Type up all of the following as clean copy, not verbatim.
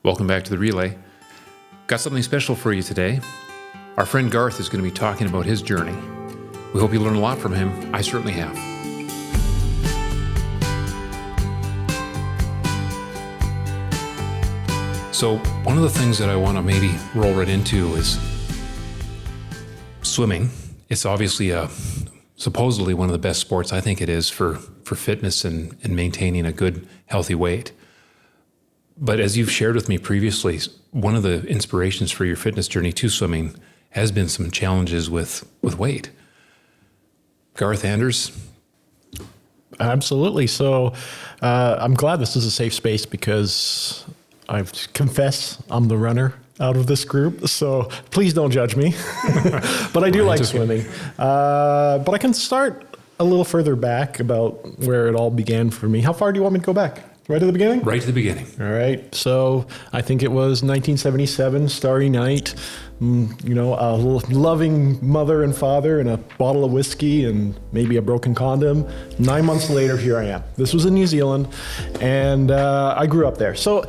Welcome back to the Relay. Got something special for you today. Our friend Garth is going to be talking about his journey. We hope you learn a lot from him. I certainly have. So one of the things that I want to maybe roll right into is swimming. It's obviously supposedly one of the best sports, I think it is, for fitness and maintaining a good, healthy weight. But as you've shared with me previously, one of the inspirations for your fitness journey to swimming has been some challenges with weight. Garth Anders? Absolutely. So I'm glad this is a safe space because I confess I'm the runner out of this group. So please don't judge me. But I do like swimming. But I can start a little further back about where it all began for me. How far do you want me to go back? Right at the beginning? Right to the beginning. All right. So I think it was 1977, Starry Night. A loving mother and father and a bottle of whiskey and maybe a broken condom. 9 months later, here I am. This was in New Zealand, and I grew up there. So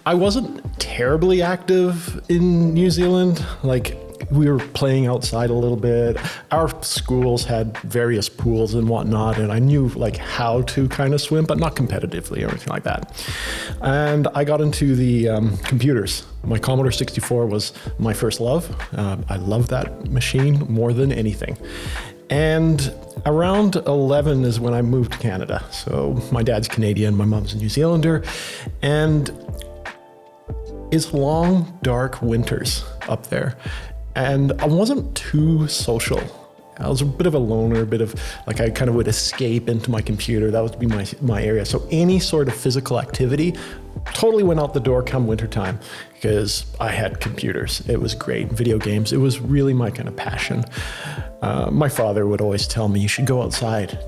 I wasn't terribly active in New Zealand. Like, we were playing outside a little bit. Our schools had various pools and whatnot, and I knew like how to kind of swim, but not competitively or anything like that. And I got into the computers. My Commodore 64 was my first love. I love that machine more than anything. And around 11 is when I moved to Canada. So my dad's Canadian, my mom's a New Zealander, and it's long, dark winters up there. And I wasn't too social. I was a bit of a loner, I kind of would escape into my computer. That would be my area. So any sort of physical activity totally went out the door come wintertime because I had computers. It was great. Video games, it was really my kind of passion. My father would always tell me, you should go outside,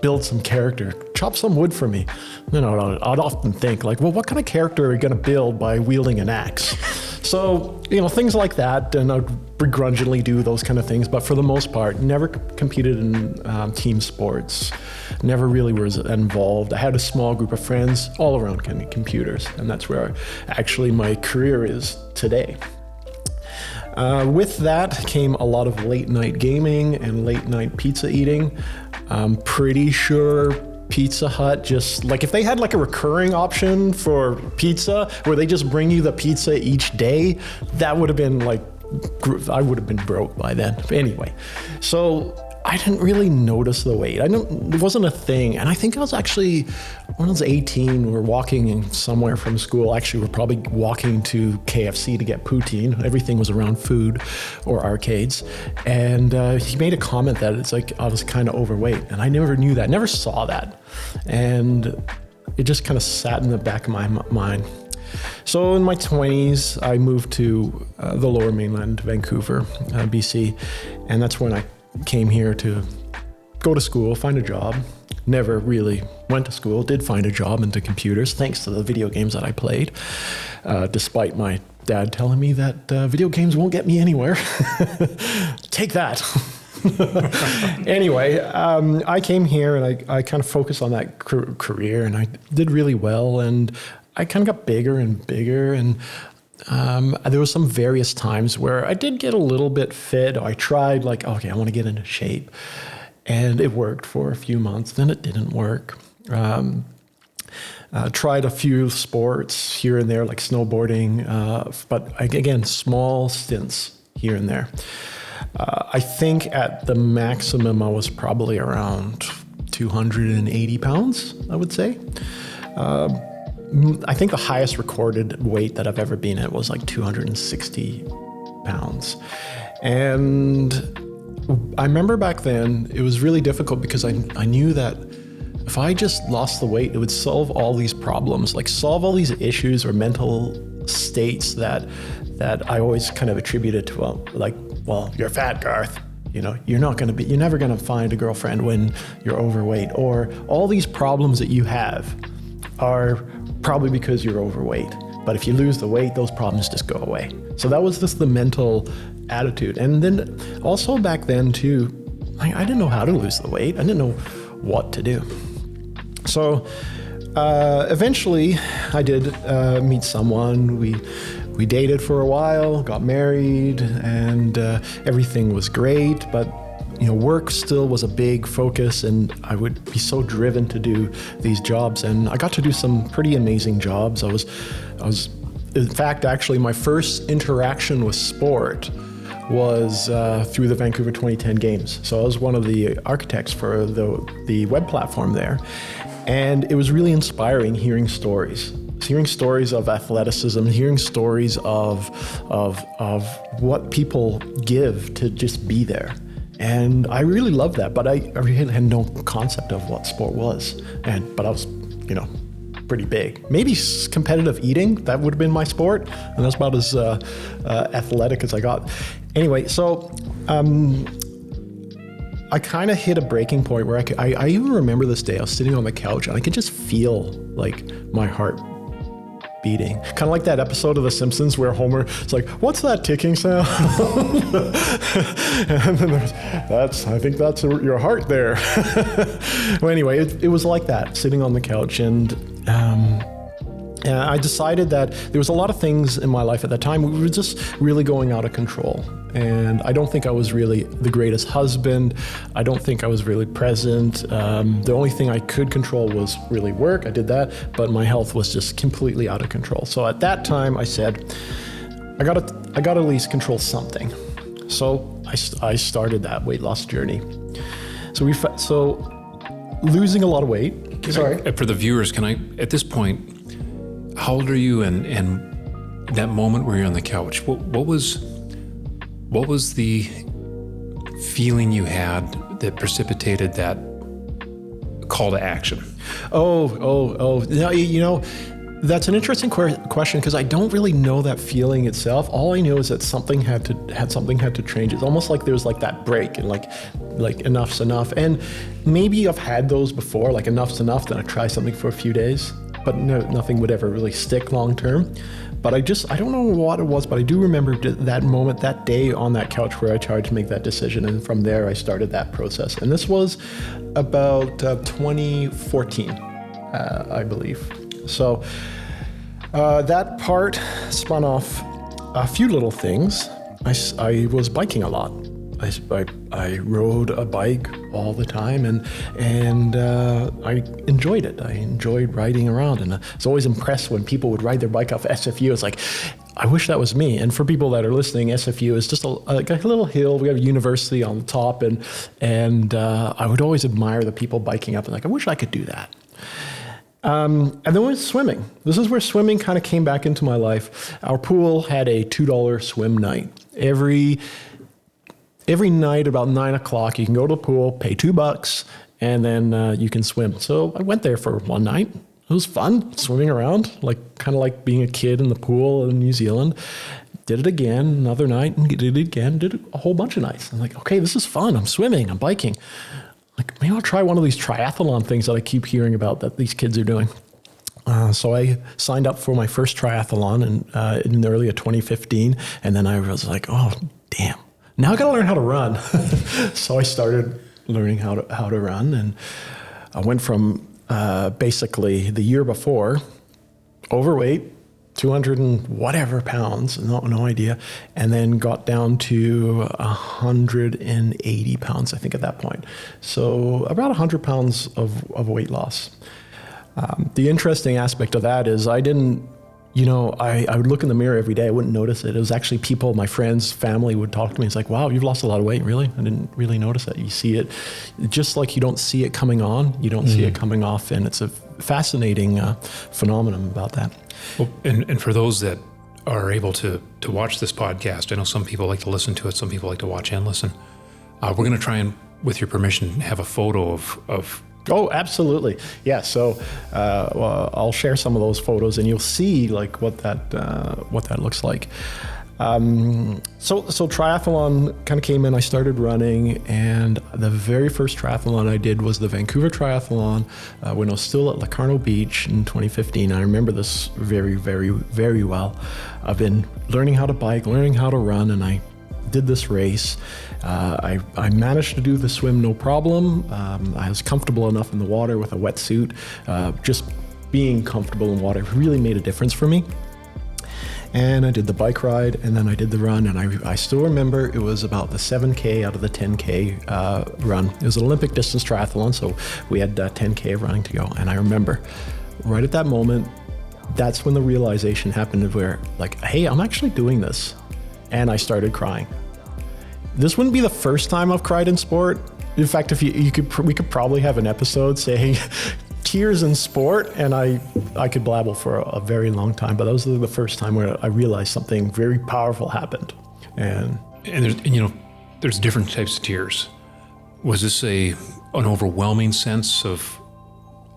build some character, chop some wood for me. Then I'd often think like, well, what kind of character are you going to build by wielding an axe? So, things like that, and I'd begrudgingly do those kind of things, but for the most part, never competed in team sports, never really was involved. I had a small group of friends all around computers, and that's where actually my career is today. With that came a lot of late night gaming and late night pizza eating. I'm pretty sure Pizza Hut, just like if they had like a recurring option for pizza where they just bring you the pizza each day, that would have been like, I would have been broke by then. But anyway, so I didn't really notice the weight. It wasn't a thing. And I think I was actually, when I was 18, we're walking somewhere from school. Actually, we're probably walking to KFC to get poutine. Everything was around food or arcades. And he made a comment that it's like I was kind of overweight. And I never knew that, never saw that. And it just kind of sat in the back of my mind. So in my 20s, I moved to the Lower Mainland, Vancouver, BC. And that's when I came here to go to school, find a job. Never really went to school, did find a job into computers thanks to the video games that I played, despite my dad telling me that video games won't get me anywhere. Take that. Anyway, I came here and I kind of focused on that career, and I did really well, and I kind of got bigger and bigger, and there was some various times where I did get a little bit fit. I tried like, okay, I want to get into shape. And it worked for a few months. Then it didn't work. Tried a few sports here and there, like snowboarding. But again, small stints here and there. I think at the maximum, I was probably around 280 pounds, I would say. I think the highest recorded weight that I've ever been at was like 260 pounds. And I remember back then, it was really difficult because I knew that if I just lost the weight, it would solve all these problems, like solve all these issues or mental states that I always kind of attributed to, well, you're fat, Garth. You're never going to find a girlfriend when you're overweight, or all these problems that you have are probably because you're overweight. But if you lose the weight, those problems just go away. So that was just the mental attitude. And then also back then too, I didn't know how to lose the weight. I didn't know what to do. So Eventually, I did meet someone. We dated for a while, got married, and everything was great. But work still was a big focus, and I would be so driven to do these jobs. And I got to do some pretty amazing jobs. I was, in fact, actually, my first interaction with sport was through the Vancouver 2010 games. So I was one of the architects for the web platform there. And it was really inspiring hearing stories of athleticism, hearing stories of what people give to just be there. And I really loved that, but I really had no concept of what sport was. But I was, pretty big. Maybe competitive eating, that would have been my sport. And that's about as athletic as I got. Anyway, so I kind of hit a breaking point where I even remember this day, I was sitting on the couch and I could just feel like my heart beating. Kind of like that episode of The Simpsons where Homer is like, what's that ticking sound? And then I think that's your heart there. Well, anyway, it was like that, sitting on the couch. And I decided that there was a lot of things in my life at that time. We were just really going out of control. And I don't think I was really the greatest husband. I don't think I was really present. The only thing I could control was really work. I did that, but my health was just completely out of control. So at that time, I said, I gotta at least control something. So I started that weight loss journey. So losing a lot of weight. For the viewers, at this point, how old are you? And that moment where you're on the couch, what was the feeling you had that precipitated that call to action? That's an interesting question because I don't really know that feeling itself. All I know is that something had to change. It's almost like there was like that break and like enough's enough. And maybe I've had those before, like enough's enough, then I try something for a few days, but nothing would ever really stick long term. But I don't know what it was, but I do remember that moment, that day on that couch where I tried to make that decision. And from there, I started that process. And this was about 2014, I believe. So that part spun off a few little things. I was biking a lot. I rode a bike all the time, and I enjoyed it. I enjoyed riding around, and I was always impressed when people would ride their bike off SFU. It's like, I wish that was me. And for people that are listening, SFU is just a little hill. We have a university on the top, and I would always admire the people biking up, and I wish I could do that. And then with swimming. This is where swimming kind of came back into my life. Our pool had a $2 swim night. Every night about 9 o'clock, you can go to the pool, pay $2, and then you can swim. So I went there for one night. It was fun, swimming around, kind of like being a kid in the pool in New Zealand. Did it again another night, and did it again, did it a whole bunch of nights. I'm like, okay, this is fun. I'm swimming, I'm biking. Maybe I'll try one of these triathlon things that I keep hearing about that these kids are doing. So I signed up for my first triathlon in the early of 2015, and then I was like, oh, damn. Now I got to learn how to run. So I started learning how to run, and I went from basically the year before, overweight, 200 and whatever pounds, no idea, and then got down to 180 pounds, I think, at that point. So about 100 pounds of weight loss. The interesting aspect of that is I didn't, I would look in the mirror every day. I wouldn't notice it. It was actually people, my friends, family would talk to me. It's like, wow, you've lost a lot of weight. Really? I didn't really notice it. You see it, just like you don't see it coming on, you don't see it coming off. And it's a fascinating phenomenon about that. Well, and for those that are able to watch this podcast, I know some people like to listen to it, some people like to watch and listen. We're going to try and, with your permission, have a photo of Oh, absolutely. Yeah. So I'll share some of those photos, and you'll see what that looks like. So triathlon kind of came in. I started running, and the very first triathlon I did was the Vancouver Triathlon when I was still at Locarno Beach in 2015. I remember this very, very, very well. I've been learning how to bike, learning how to run, and I did this race. I managed to do the swim no problem. I was comfortable enough in the water with a wetsuit, just being comfortable in water really made a difference for me. And I did the bike ride, and then I did the run, and I still remember it was about the 7K out of the 10K run. It was an Olympic distance triathlon, so we had 10K of running to go. And I remember right at that moment, that's when the realization happened of where, like, hey, I'm actually doing this. And I started crying. This wouldn't be the first time I've cried in sport. In fact, if we could probably have an episode saying tears in sport, and I could blabble for a very long time, but that was the first time where I realized something very powerful happened. And there's different types of tears. Was this an overwhelming sense of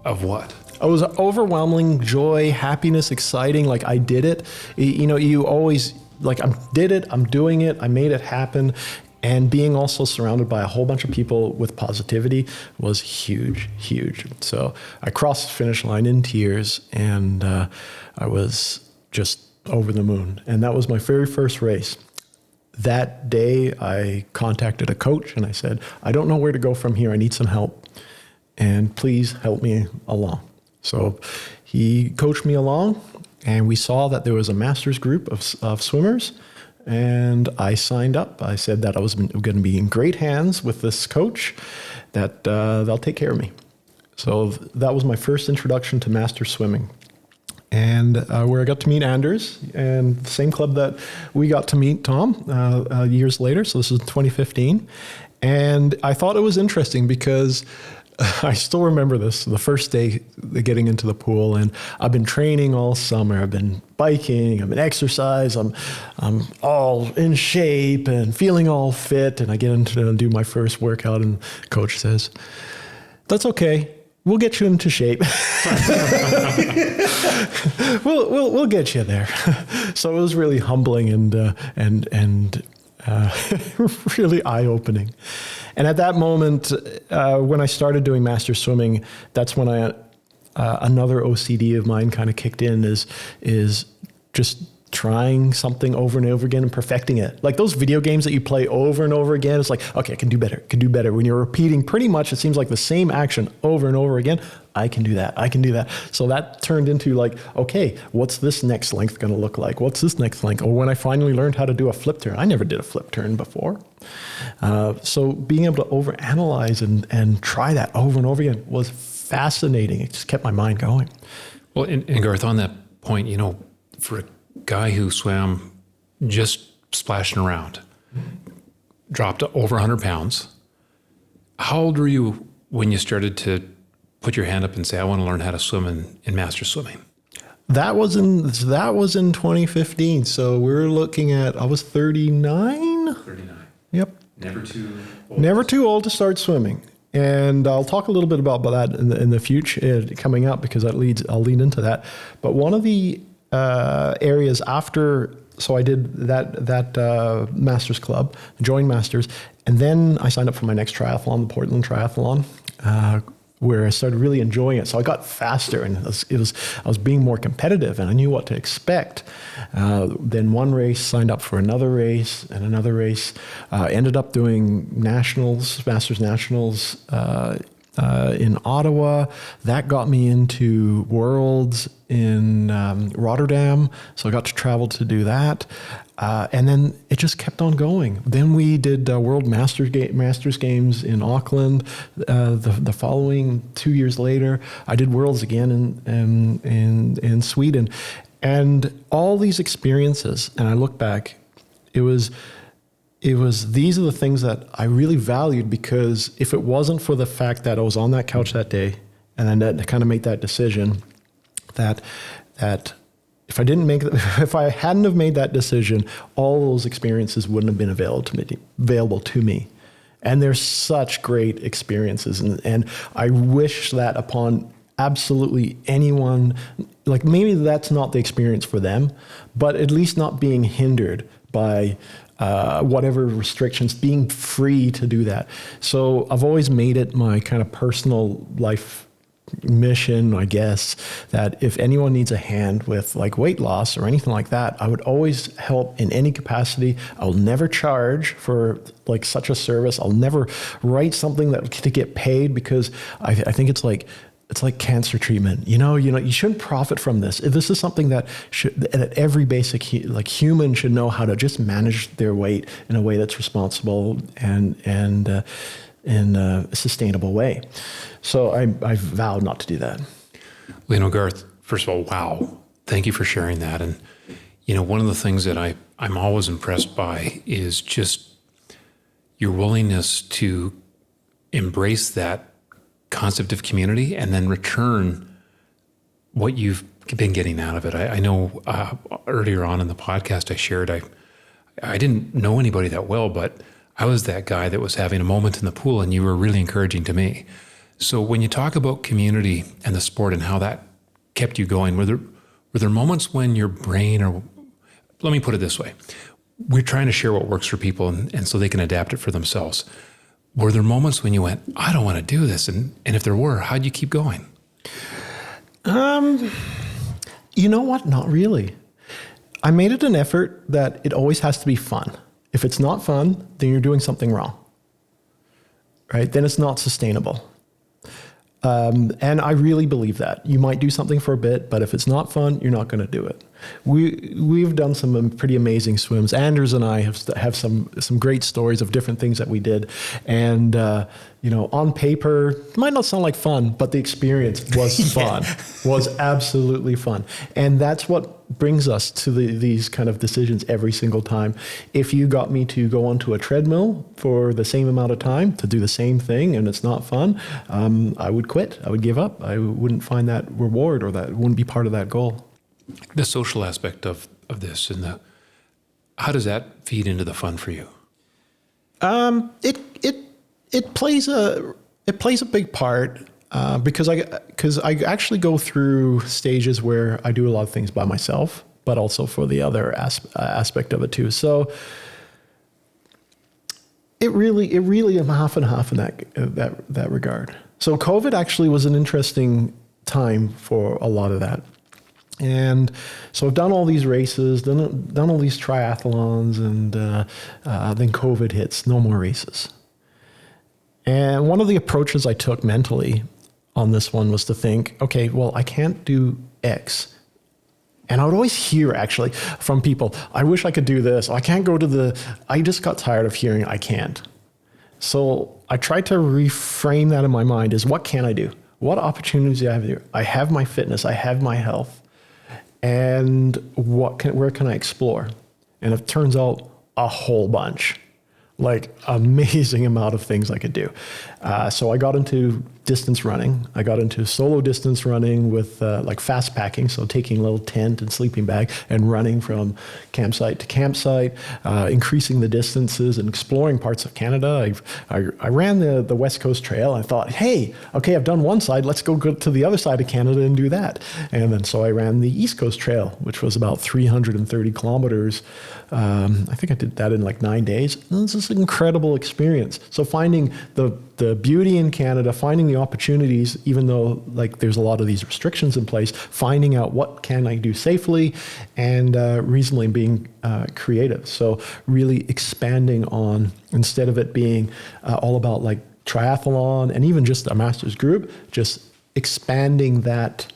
what? it was overwhelming joy, happiness, exciting. Like, I did it. You always, like, I did it, I'm doing it, I made it happen. And being also surrounded by a whole bunch of people with positivity was huge, huge. So I crossed the finish line in tears, and I was just over the moon. And that was my very first race. That day, I contacted a coach and I said, I don't know where to go from here. I need some help. And please help me along. So he coached me along, and we saw that there was a master's group of swimmers. And I signed up. I said that I was going to be in great hands with this coach, that they'll take care of me. So that was my first introduction to master swimming. And where I got to meet Anders, and the same club that we got to meet Tom years later. So this is 2015. And I thought it was interesting because I still remember this, the first day getting into the pool, and I've been training all summer. I've been biking, I've been exercising, I'm all in shape and feeling all fit, and I get into and do my first workout, and coach says, "That's okay. We'll get you into shape. we'll get you there." So it was really humbling and really eye-opening. And at that moment, when I started doing master swimming, that's when another OCD of mine kind of kicked in, is just trying something over and over again and perfecting it. Like those video games that you play over and over again, it's like, okay, I can do better. When you're repeating pretty much, it seems like the same action over and over again, I can do that. So that turned into like, okay, what's this next length going to look like? What's this next length? Or when I finally learned how to do a flip turn, I never did a flip turn before. So being able to overanalyze and try that over and over again was fascinating. It just kept my mind going. Well, and Garth, on that point, for a guy who swam just splashing around, dropped over 100 pounds, how old were you when you started to put your hand up and say, I want to learn how to swim in master swimming? That was in 2015. So we're looking at, I was 39. 39. Yep. Never too old. Never too old to start swimming. And I'll talk a little bit about that in the future coming up, because I'll lead into that. But one of the areas after, so I did that Masters Club, joined Masters, and then I signed up for my next triathlon, the Portland Triathlon, where I started really enjoying it. So I got faster, and I was being more competitive, and I knew what to expect. Then one race, signed up for another race, and another race. Ended up doing Masters Nationals in Ottawa. That got me into Worlds in Rotterdam, so I got to travel to do that. And then it just kept on going. Then we did World Masters Games in Auckland. The following 2 years later, I did Worlds again in Sweden. And all these experiences, and I look back, it was these are the things that I really valued, because if it wasn't for the fact that I was on that couch that day and then to kind of make that decision, that if I hadn't have made that decision, all those experiences wouldn't have been available to me. And they're such great experiences. And I wish that upon absolutely anyone, like maybe that's not the experience for them, but at least not being hindered by whatever restrictions, being free to do that. So I've always made it my kind of personal life mission, I guess, that if anyone needs a hand with like weight loss or anything like that, I would always help in any capacity. I'll never charge for like such a service. I'll never write something that to get paid, because I think it's like, it's like cancer treatment. You shouldn't profit from this. This is something that every basic human should know how to just manage their weight in a way that's responsible and in a sustainable way. So I vowed not to do that. Well, Garth, first of all, wow. Thank you for sharing that. And, one of the things that I'm always impressed by is just your willingness to embrace that concept of community and then return what you've been getting out of it. I know earlier on in the podcast I shared, I didn't know anybody that well, but I was that guy that was having a moment in the pool, and you were really encouraging to me. So when you talk about community and the sport and how that kept you going, were there moments when your brain, or let me put it this way, we're trying to share what works for people and so they can adapt it for themselves. Were there moments when you went, I don't want to do this? And if there were, how'd you keep going? You know what? Not really. I made it an effort that it always has to be fun. If it's not fun, then you're doing something wrong, right? Then it's not sustainable. And I really believe that. You might do something for a bit, but if it's not fun, you're not going to do it. We've done some pretty amazing swims. Anders and I have some great stories of different things that we did. And, on paper, it might not sound like fun, but the experience was fun, was absolutely fun. And that's what brings us to these kind of decisions every single time. If you got me to go onto a treadmill for the same amount of time to do the same thing and it's not fun, I would quit. I would give up. I wouldn't find that reward, or that wouldn't be part of that goal. The social aspect of this and how does that feed into the fun for you? It plays a big part because I actually go through stages where I do a lot of things by myself, but also for the other aspect of it too. So it really am half and half in that regard. So COVID actually was an interesting time for a lot of that. And so I've done all these races, done all these triathlons, and then COVID hits, no more races. And one of the approaches I took mentally on this one was to think, okay, well, I can't do X. And I would always hear actually from people, I wish I could do this. I can't go to I just got tired of hearing I can't. So I tried to reframe that in my mind as, what can I do? What opportunities do I have here? I have my fitness, I have my health. And where can I explore? And it turns out a whole bunch, like amazing amount of things I could do. So I got into distance running. I got into solo distance running with like fast packing, so taking a little tent and sleeping bag and running from campsite to campsite, increasing the distances and exploring parts of Canada. I ran the West Coast Trail. I thought, hey, okay, I've done one side. Let's go to the other side of Canada and do that. And then so I ran the East Coast Trail, which was about 330 kilometers. I think I did that in like 9 days. And it's this incredible experience. So finding the beauty in Canada, finding the opportunities, even though like there's a lot of these restrictions in place, finding out what can I do safely and reasonably being creative. So really expanding on, instead of it being all about like triathlon and even just a master's group, just expanding that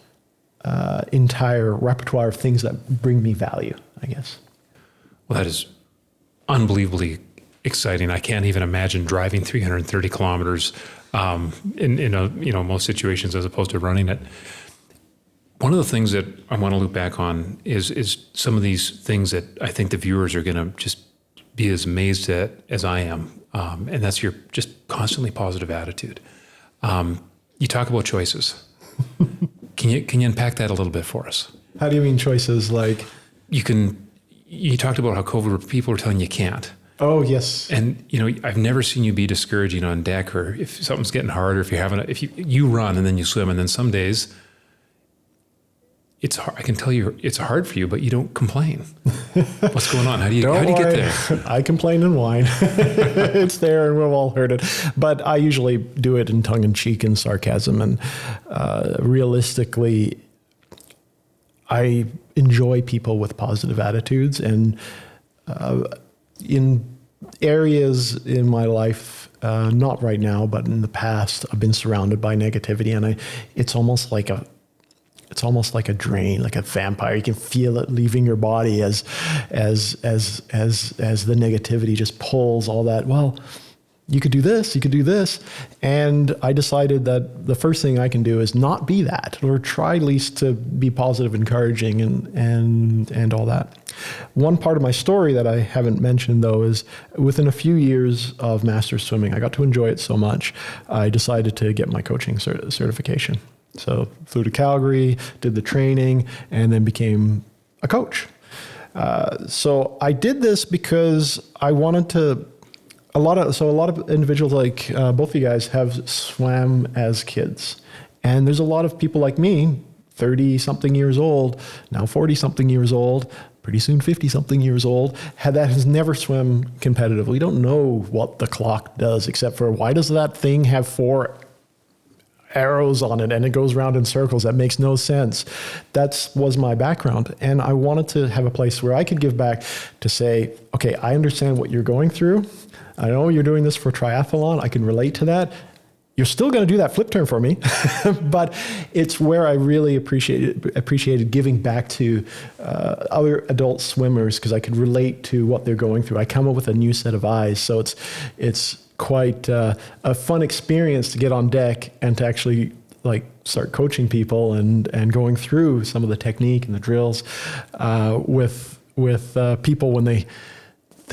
entire repertoire of things that bring me value, I guess. Well, that is unbelievably exciting. I can't even imagine driving 330 kilometers in most situations as opposed to running it. One of the things that I want to loop back on is some of these things that I think the viewers are going to just be as amazed at as I am, and that's your just constantly positive attitude. You talk about choices. Can you unpack that a little bit for us? How do you mean choices? Like you talked about how COVID people were telling you can't. Oh, yes. And, I've never seen you be discouraging on deck, or if something's getting hard, or if you run and then you swim, and then some days it's hard. I can tell you it's hard for you, but you don't complain. What's going on? How do you get there? I complain and whine. It's there and we've all heard it. But I usually do it in tongue in cheek and sarcasm. And realistically, I enjoy people with positive attitudes. And in areas in my life, not right now, but in the past, I've been surrounded by negativity, and it's almost like a drain, like a vampire. You can feel it leaving your body as the negativity just pulls all that. Well, you could do this, you could do this. And I decided that the first thing I can do is not be that, or try at least to be positive, encouraging, and all that. One part of my story that I haven't mentioned, though, is within a few years of Masters Swimming, I got to enjoy it so much, I decided to get my coaching certification. So flew to Calgary, did the training, and then became a coach. So I did this because I wanted to. A lot of individuals like both of you guys have swam as kids, and there's a lot of people like me, 30-something years old, now 40-something years old, pretty soon 50-something years old, that has never swum competitively. Don't know what the clock does, except for why does that thing have 4 arrows on it and it goes around in circles? That makes no sense. That was my background, and I wanted to have a place where I could give back to say, okay, I understand what you're going through. I know you're doing this for triathlon. I can relate to that. You're still going to do that flip turn for me, but it's where I really appreciated giving back to other adult swimmers, because I could relate to what they're going through. I come up with a new set of eyes, so it's quite a fun experience to get on deck and to actually start coaching people and going through some of the technique and the drills with people when they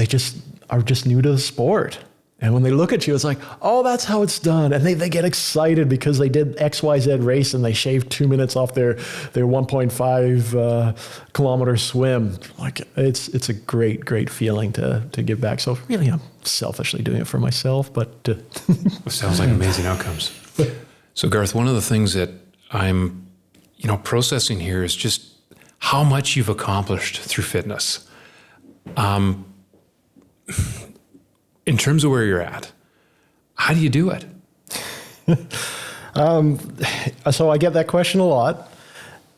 just are just new to the sport. And when they look at you, it's like, oh, that's how it's done. And they get excited because they did XYZ race and they shaved 2 minutes off their 1.5 kilometer swim. Like it's a great feeling to give back. So really, I'm selfishly doing it for myself, but it sounds like amazing outcomes. So Garth, one of the things that I'm, processing here is just how much you've accomplished through fitness. In terms of where you're at, how do you do it? So I get that question a lot,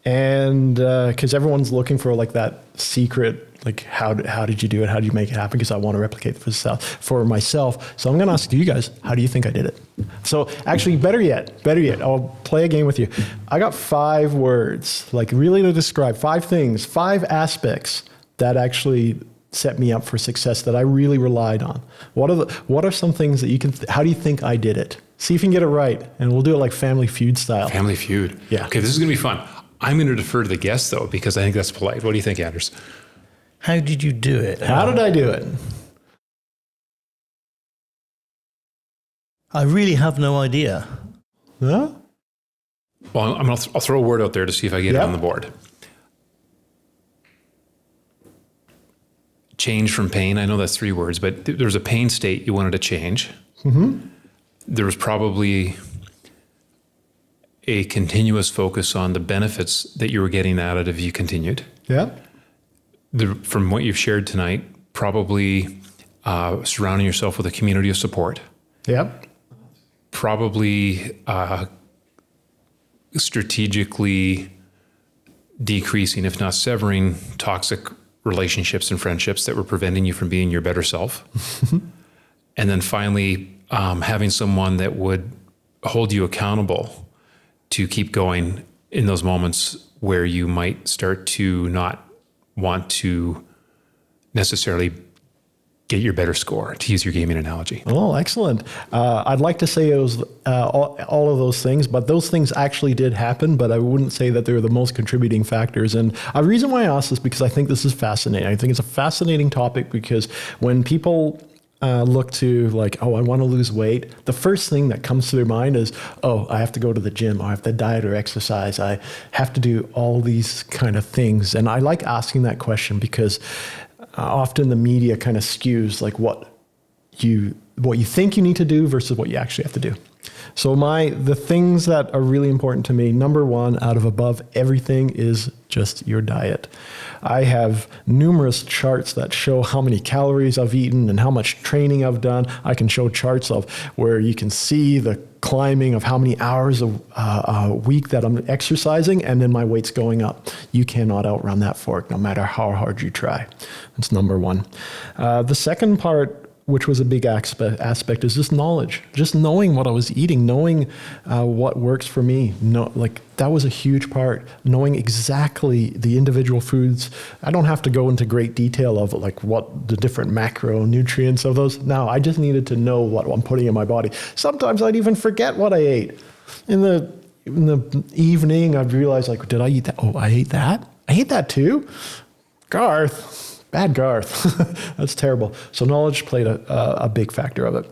and because everyone's looking for that secret, how did you do it? How did you make it happen? Because I want to replicate for myself. So I'm going to ask you guys, how do you think I did it? So actually, better yet, I'll play a game with you. I got 5 words, really to describe 5 things, 5 aspects that actually set me up for success that I really relied on. What are some things that you can, how do you think I did it? See if you can get it right, and we'll do it like Family Feud style. Family Feud. Yeah. Okay, this is going to be fun. I'm going to defer to the guest, though, because I think that's polite. What do you think, Anders? How did you do it? How did I do it? I really have no idea. Huh? Well, I'll throw a word out there to see if I get it on the board. Change from pain. I know that's 3 words, but there's a pain state you wanted to change. Mm-hmm. There was probably a continuous focus on the benefits that you were getting out of it if you continued. Yeah. From what you've shared tonight, probably surrounding yourself with a community of support. Yep. Probably strategically decreasing, if not severing, toxic relationships and friendships that were preventing you from being your better self. And then finally, having someone that would hold you accountable to keep going in those moments where you might start to not want to necessarily get your better score, to use your gaming analogy. Oh, excellent. I'd like to say it was all of those things, but those things actually did happen, but I wouldn't say that they were the most contributing factors. And a reason why I asked this, because I think this is fascinating. I think it's a fascinating topic, because when people look to I want to lose weight, the first thing that comes to their mind is, oh, I have to go to the gym, I have to diet or exercise, I have to do all these kind of things. And I like asking that question because often the media kind of skews what you think you need to do versus what you actually have to do. So the things that are really important to me, number 1 out of above everything is just your diet. I have numerous charts that show how many calories I've eaten and how much training I've done. I can show charts of where you can see the climbing of how many hours a week that I'm exercising, and then my weight's going up. You cannot outrun that fork, no matter how hard you try. That's number 1. The second part which was a big aspect, is just knowledge, just knowing what I was eating, knowing what works for me. That was a huge part, knowing exactly the individual foods. I don't have to go into great detail of like what the different macronutrients of those. No, I just needed to know what I'm putting in my body. Sometimes I'd even forget what I ate. In the evening, I'd realize, like, did I eat that? Oh, I ate that? I ate that too? Garth. Bad Garth. That's terrible. So knowledge played a big factor of it.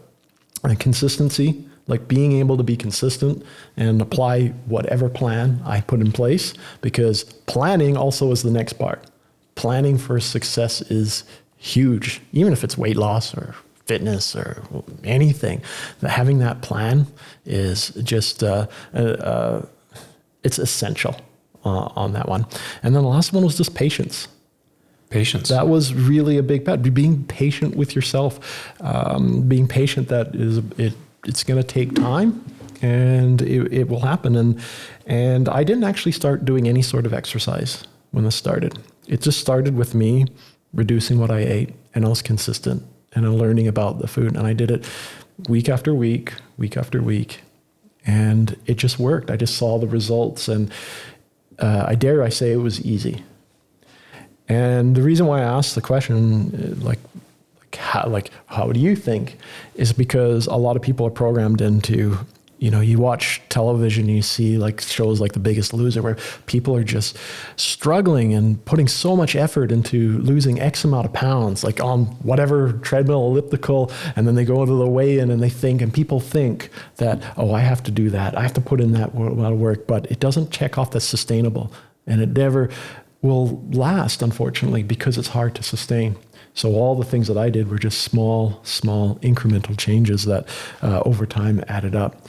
And consistency, like being able to be consistent and apply whatever plan I put in place, because planning also is the next part. Planning for success is huge, even if it's weight loss or fitness or anything. Having that plan is just, it's essential on that one. And then the last one was just patience. Patience. That was really a big part. Being patient with yourself, being patient that it's going to take time, and it will happen. And I didn't actually start doing any sort of exercise when this started. It just started with me reducing what I ate, and I was consistent and learning about the food. And I did it week after week, and it just worked. I just saw the results, and I say it was easy. And the reason why I asked the question, how do you think, is because a lot of people are programmed into, you watch television, and you see like shows like The Biggest Loser, where people are just struggling and putting so much effort into losing X amount of pounds, like on whatever treadmill, elliptical, and then they go to the weigh-in and people think that, oh, I have to do that. I have to put in that amount of work, but it doesn't check off that's sustainable, and it never will last, unfortunately, because it's hard to sustain. So all the things that I did were just small incremental changes that over time added up.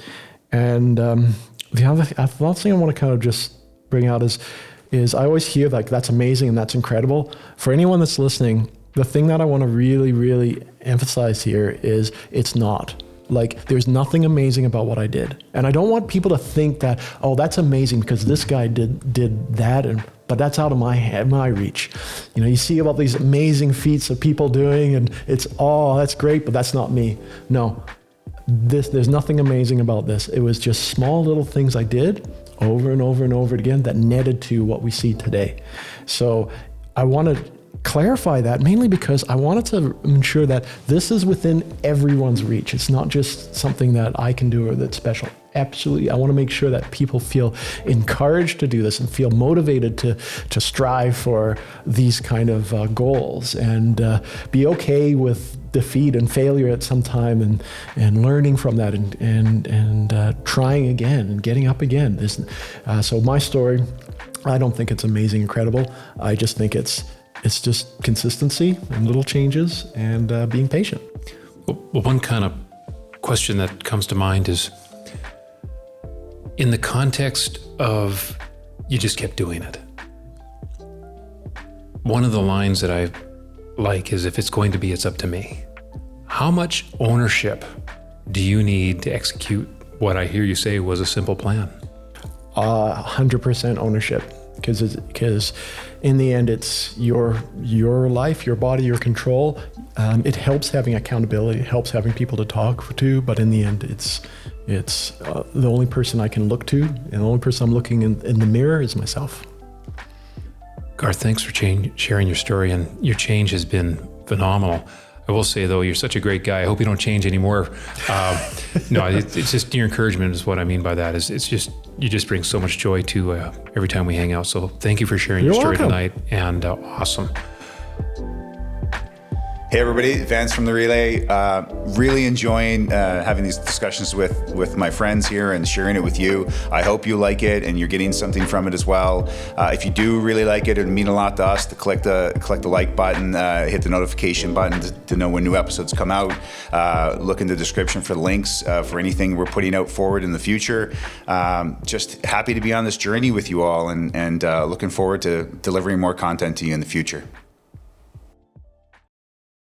And the other thing I want to kind of just bring out is I always hear like, that's amazing and that's incredible. For anyone that's listening, the thing that I want to really, really emphasize here is it's not. Like, there's nothing amazing about what I did. And I don't want people to think that, oh, that's amazing because this guy did that, but that's out of my reach. You see about these amazing feats of people doing, and it's, oh, that's great, but that's not me. No, there's nothing amazing about this. It was just small little things I did over and over and over again that netted to what we see today. So I want to clarify that, mainly because I wanted to ensure that this is within everyone's reach. It's not just something that I can do or that's special. Absolutely. I want to make sure that people feel encouraged to do this and feel motivated to strive for these kind of goals, and be okay with defeat and failure at some time, and learning from that, and trying again and getting up again. So my story, I don't think it's amazing, incredible. I just think it's just consistency and little changes, and being patient. Well, one kind of question that comes to mind is, in the context of you just kept doing it. One of the lines that I like is, if it's going to be, it's up to me. How much ownership do you need to execute what I hear you say was a simple plan? 100% ownership. Because in the end, it's your life, your body, your control. It helps having accountability. It helps having people to talk to. But in the end, it's the only person I can look to, and the only person I'm looking in the mirror is myself. Garth, thanks for sharing your story, and your change has been phenomenal. I will say, though, you're such a great guy. I hope you don't change anymore. No, it's just your encouragement is what I mean by that. It's just, you just bring so much joy to every time we hang out. So thank you for sharing your story tonight, and awesome. Hey everybody, Vance from The Relay. Really enjoying having these discussions with my friends here and sharing it with you. I hope you like it and you're getting something from it as well. If you do really like it, it'd mean a lot to us to click the like button, hit the notification button to know when new episodes come out. Look in the description for links for anything we're putting out forward in the future. Just happy to be on this journey with you all, and looking forward to delivering more content to you in the future.